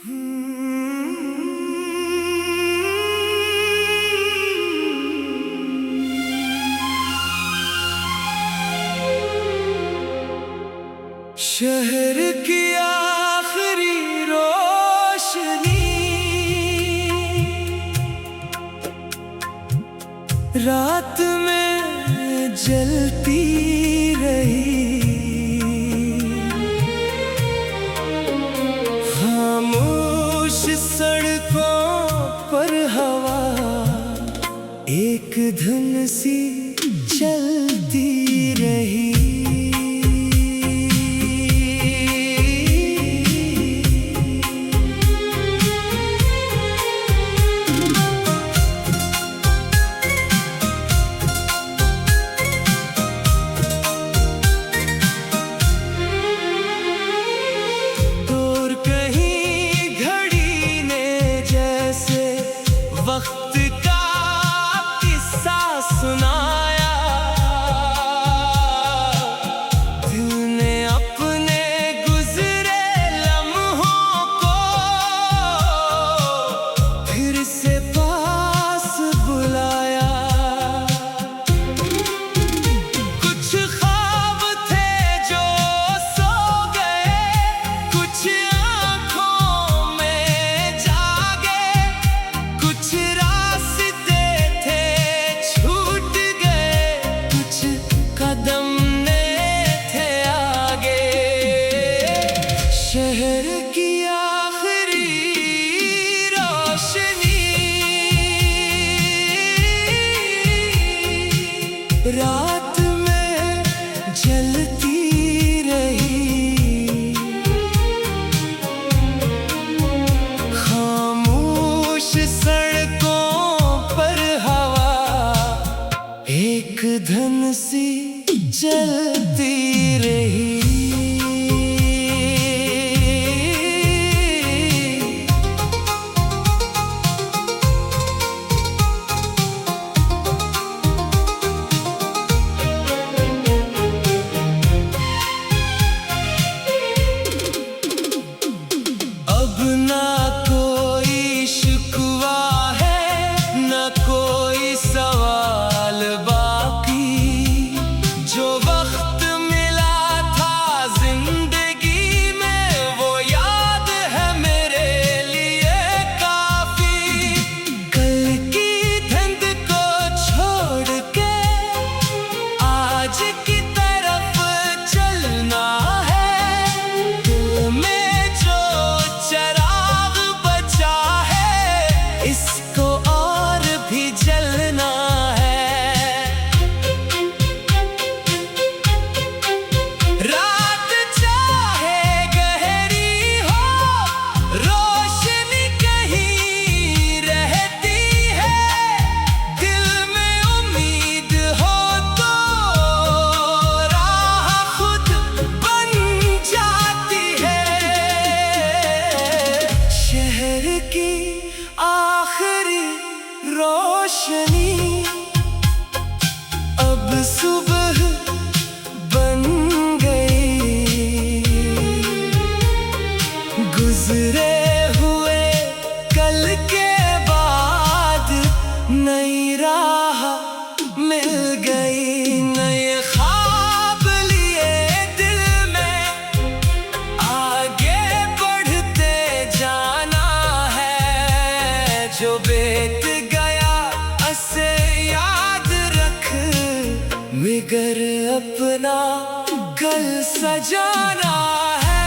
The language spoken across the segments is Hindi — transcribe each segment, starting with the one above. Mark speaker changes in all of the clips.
Speaker 1: शहर की आखिरी रोशनी रात में जलती रही, खामोश सड़कों पर हवा एक धुन सी चलती रही। वक्त का किस्सा सुनाया, दिल ने अपने गुजरे लम्हों को फिर से पास बुलाया। कुछ ख्वाब थे जो सो गए, कुछ आँखों में जागे, कुछ रास्ते थे छूट गए, कुछ कदम ने थे आगे। शहर की आखिरी रोशनी रात में जलती रही, खामोश सड़कों पर हवा एक धुन सी चलती रही। अब ना कोई शिकवा है, ना कोई सवाल बाकी, जो वक्त मिला था जिंदगी में वो याद है मेरे लिए काफी। कल की धुंध को छोड़ के आज की तरफ चलना है, दिल में जो चराग बचा है इसको और भी जलना है। रात चाहे गहरी हो, रोशनी कहीं रहती है, दिल में उम्मीद हो तो राह खुद बन जाती है। शहर की आखिरी रोशनी अब सुबह बन गई, गुजरे हुए कल के बाद नई राह मिल गई। नए ख्वाब लिए दिल में आगे बढ़ते जाना है, जो बीत गया उसे याद रख, मगर अपना कल सजाना है।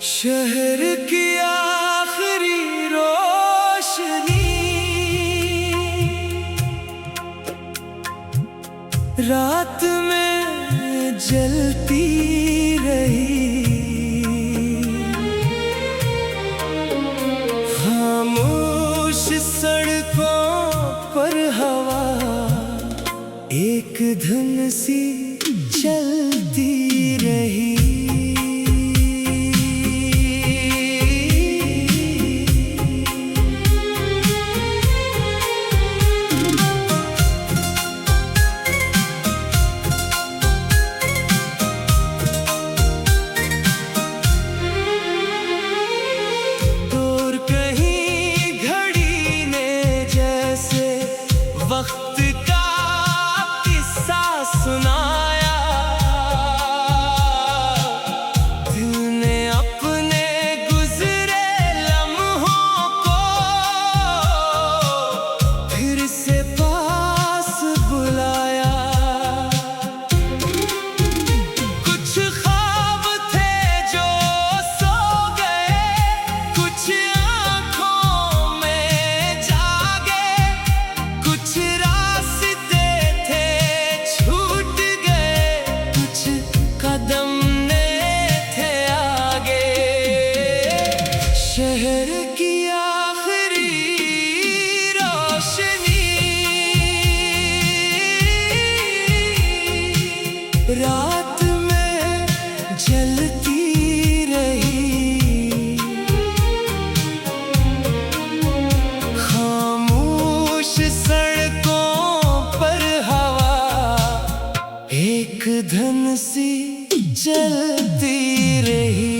Speaker 1: शहर की आखिरी रोशनी रात में जलती रही, खामोश सड़कों पर हवा एक एक धुन सी चलती रही। दूर कहीं घड़ी ने जैसे वक्त का किस्सा सुनाया, दिल ने अपने गुजरे लम्हों को फिर से पास बुलाया। कुछ ख्वाब थे जो सो गए, कुछ आँखों में जागे, कुछ रास्ते थे छूट गए, कुछ कदम ने थे आगे। शहर की आखिरी रोशनी रात में जलती रही। खामोश सड़कों पर हवा एक धुन सी चलती रही।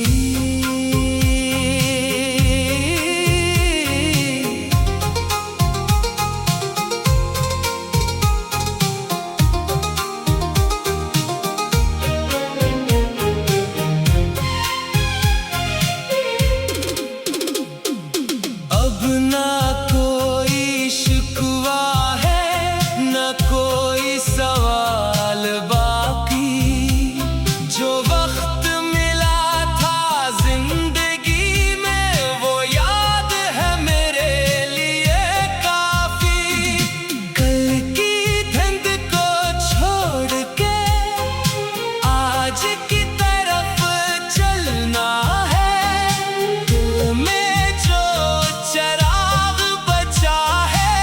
Speaker 1: अब ना कोई शिकवा है, ना कोई सवाल बाकी। जो वक्त मिला था जिंदगी में वो याद है मेरे लिए काफी। कल की धुंध को छोड़ के आज की तरफ चलना है। दिल में जो चराग बचा है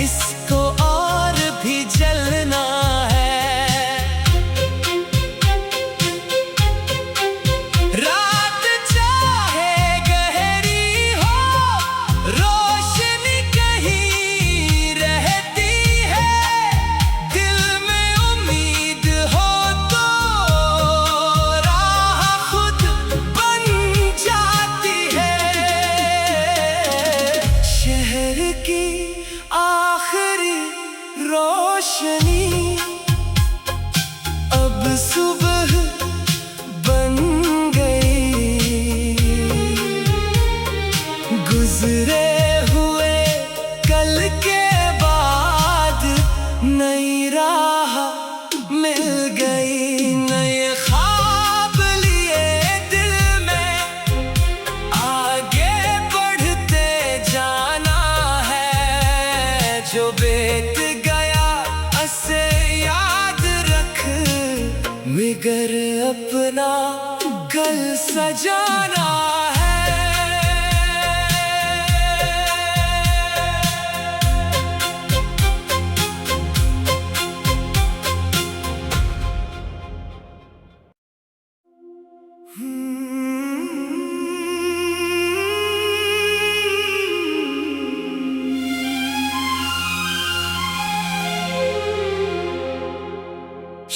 Speaker 1: इसको और भी जलना है। रात चाहे गहरी हो, रोशनी कहीं रहती है। दिल में उम्मीद हो तो राह खुद बन जाती है। शहर की आखिरी रोशनी अब सुबह बन गई। गुजरे हुए कल के बाद नई राह मिल गई। नए ख्वाब लिए दिल में आगे बढ़ते जाना है। जो बीत गया उसे याद रख, मगर अपना कल सजाना है।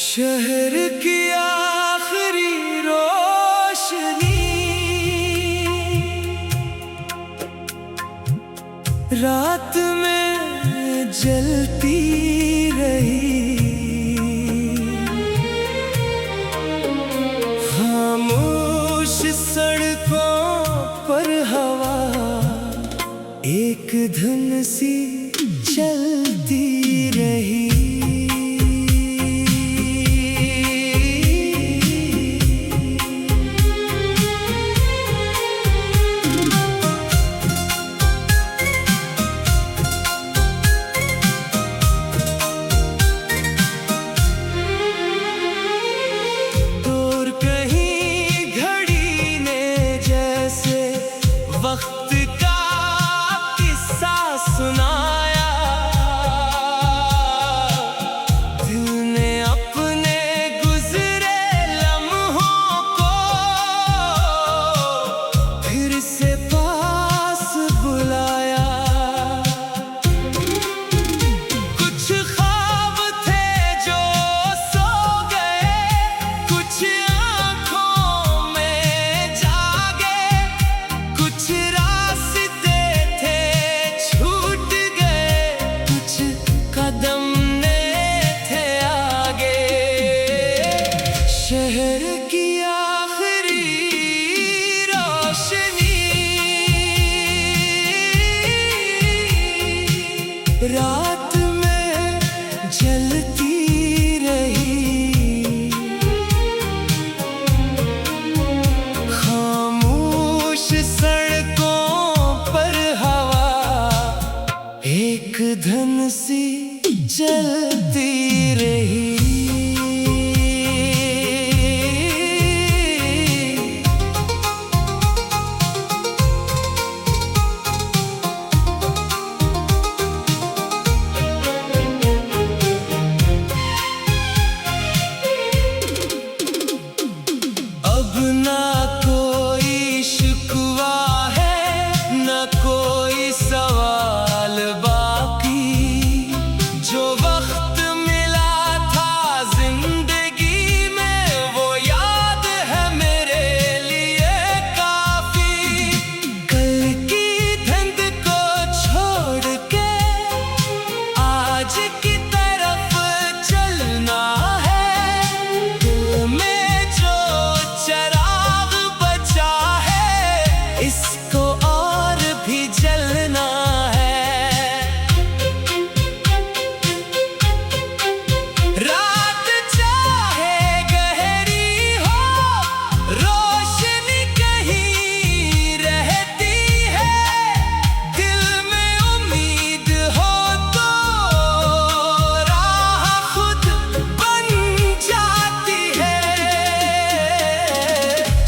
Speaker 1: शहर की आखिरी रोशनी रात में जलती रही। खामोश सड़कों पर हवा एक धुन सी चलती रही। दूर कहीं घड़ी ने जैसे वक्त का किस्सा सुना कदम ने थे आगे। शहर की आखिरी रोशनी रात में जलती रही। खामोश सड़कों पर हवा एक धन सी चलती रही। अब ना कोई शिकवा है, ना कोई सवाल बाकी। जो वक्त मिला था जिंदगी में वो याद है मेरे लिए काफी। कल की धुंध को छोड़ के आज की तरफ चलना है। दिल में जो चराग बचा है इसको और भी जलना है। रात चाहे गहरी हो, रोशनी कहीं रहती है। दिल में उम्मीद हो तो राह खुद बन जाती है।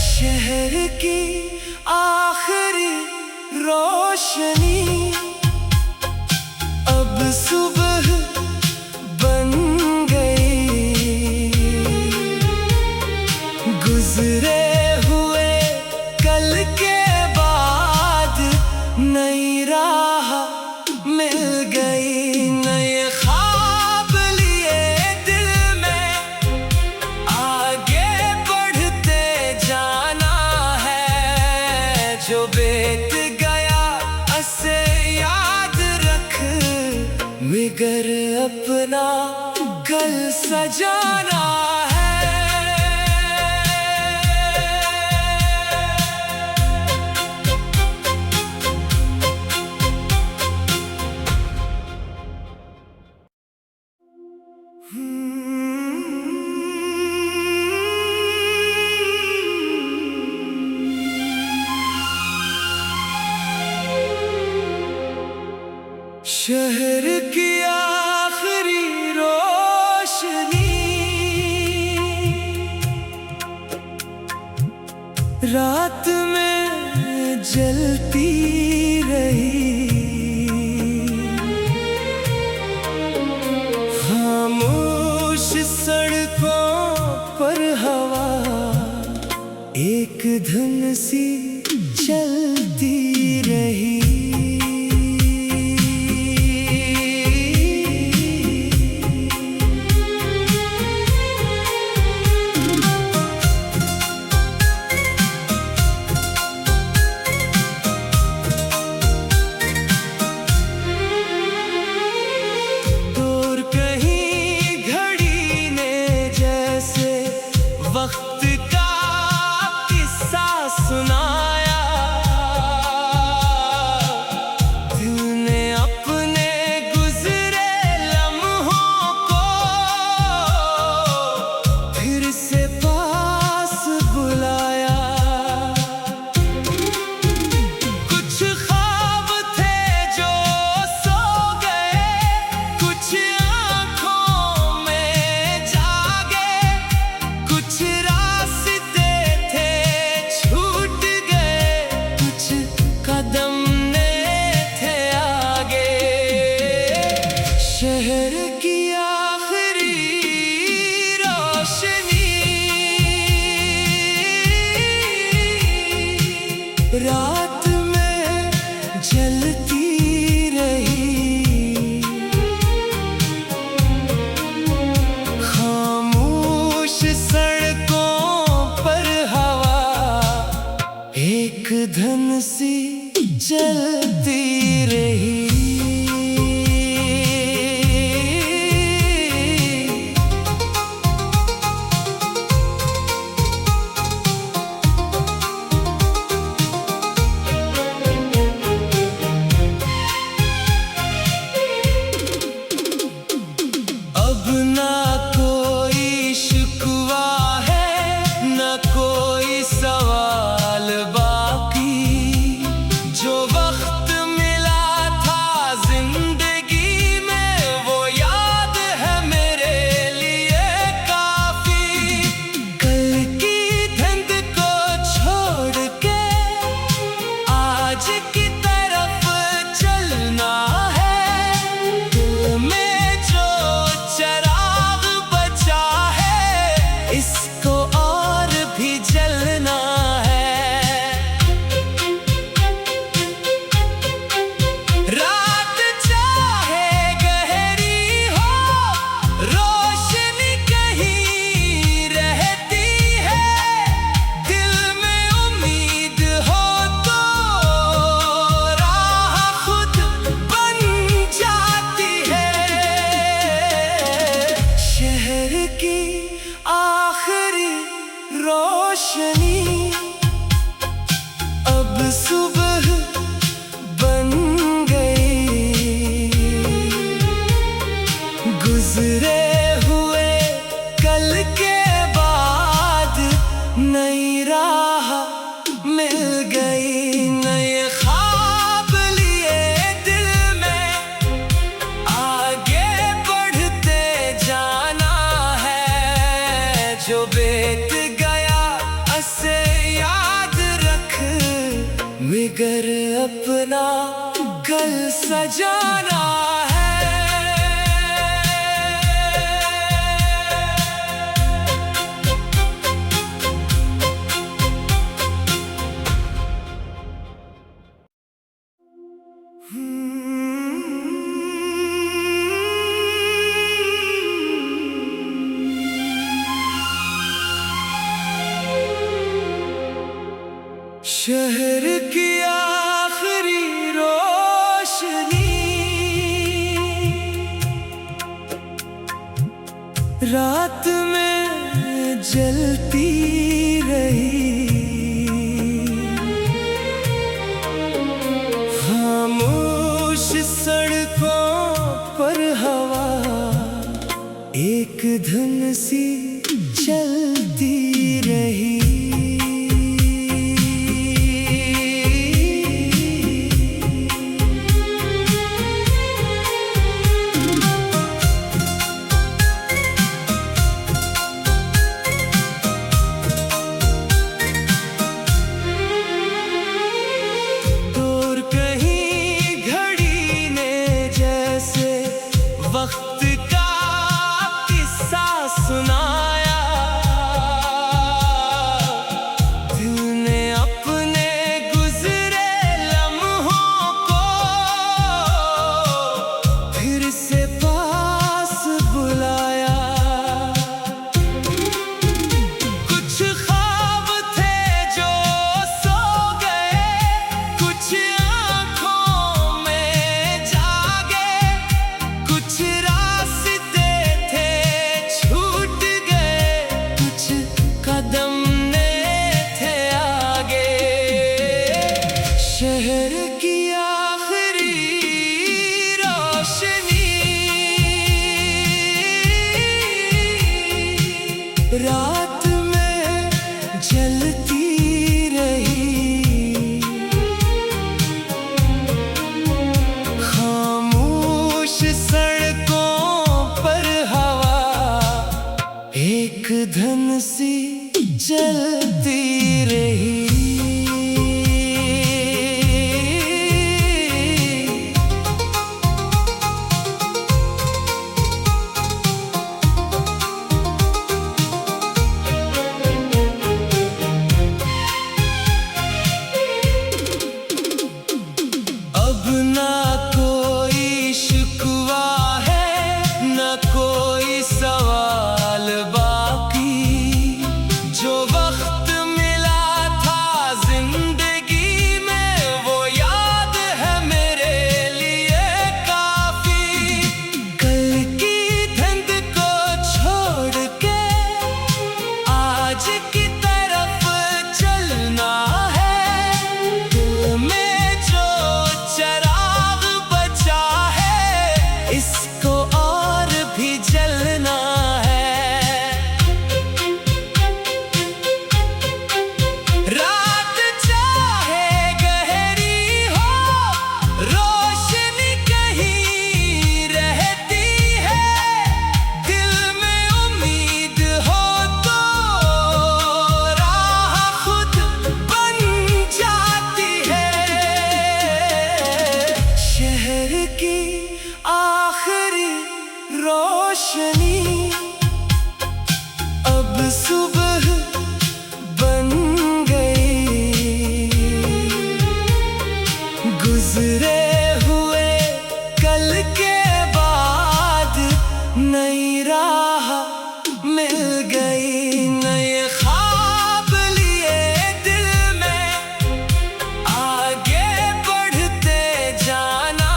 Speaker 1: शहर की आखिरी रोशनी अब सुबह बन गई। गुजरे हुए कल के बाद नई राह मिल गई। नए ख्वाब लिए दिल में आगे बढ़ते जाना है। जो बीत गया उसे याद रख, मगर अपना कल सजाना है। शहर की आखिरी रोशनी रात में जलती रही। खामोश सड़कों पर हवा एक धुन सी चलती रही। वक्त का किस्सा सुनाया, दिल ने अपने गुजरे लम्हों को फिर से पास बुलाया। कुछ ख्वाब थे जो सो गए, कुछ आँखों में जागे। कुछ रास्ते थे छूट गए, कुछ कदम ने थे आगे। शहर की आखिरी रोशनी रात में जलती रही। खामोश सड़कों पर हवा एक धन सी चलती रही। ना कोई शिकवा है, ना कोई सवाल बाकी। जो वक्त मिला था जिंदगी में, वो याद है मेरे लिए काफी। कल की धुंध को छोड़ के आज की तरफ चलना है। दिल में जो चिराग बचा है, इसको और भी जलना है। रात चाहे गहरी हो, रोशनी कहीं रहती है। दिल में उम्मीद हो तो राह खुद बन जाती है। शहर की आखिरी रोशनी अब सुबह बन गई। गुजरे हुए कल के बाद नई राह मिल गई। नए ख्वाब लिए दिल में, आगे बढ़ते जाना है। जो बीत गया उसे याद रख, मगर अपना कल सजाना है। शहर की आखिरी रोशनी रात में जलती रही। खामोश सड़कों पर हवा एक धुन सी चलती रही। दूर कहीं घड़ी ने जैसे वक्त का किस्सा सुनाया। दिल ने अपने गुजरे लम्हों को फिर से पास बुलाया। कुछ ख्वाब थे जो सो गए, कुछ आँखों में जागे। कुछ रास्ते थे छूट गए, कुछ कदम ने थे आगे। शहर की आखिरी रोशनी रात में जलती रही। खामोश सड़कों पर हवा एक धन सी जलती रही। अब ना कोई शिकवा है, ना कोई सवाल बाकी। जो वक्त रोशनी। अब सुबह बन गई, गुजरे हुए कल के बाद नई राह मिल गई। नए ख्वाब लिए दिल में, आगे बढ़ते जाना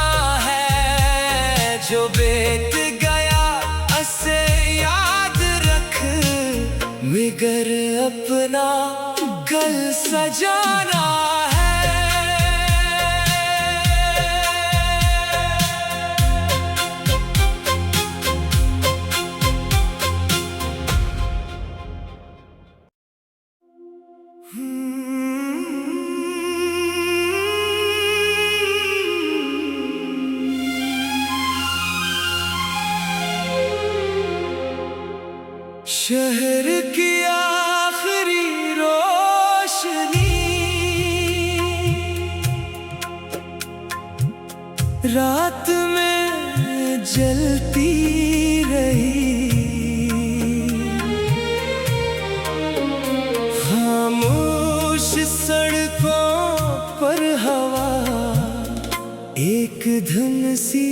Speaker 1: है। जो बीत गया उसे याद रख, मगर अपना कल सजाना है। शहर की आखिरी रोशनी, रात में जलती रही। खामोश सड़कों पर हवा एक धुन सी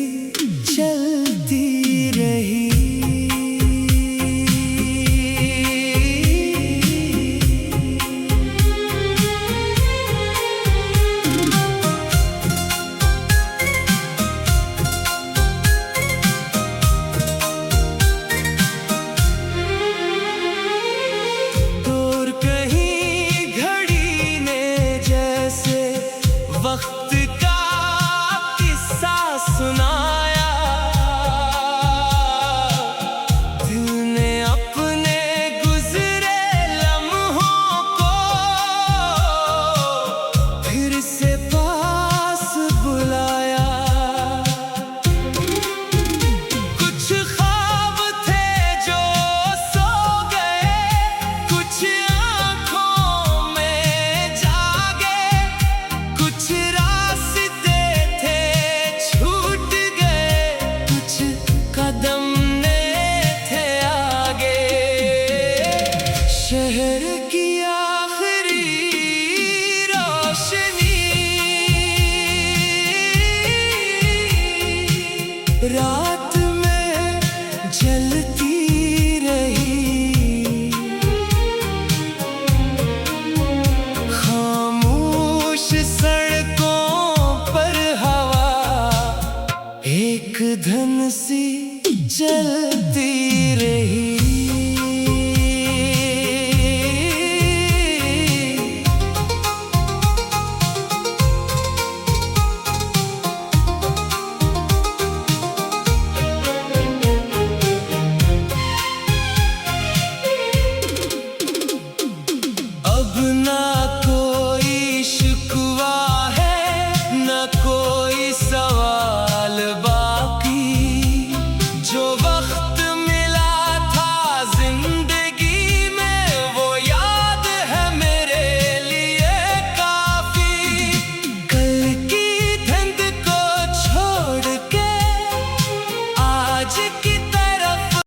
Speaker 1: चलती रही। वक्त का किस्सा सुनाया, दिल ने अपने गुजरे लम्हों को फिर से पास बुलाया। कुछ ख्वाब थे जो सो गए, कुछ आँखों में जागे, कुछ रास्ते थे छूट गए, कुछ कदम ने थे आगे। शहर की आखिरी रोशनी, रात में जलती रही। खामोश सड़कों पर हवा एक धुन सी चलती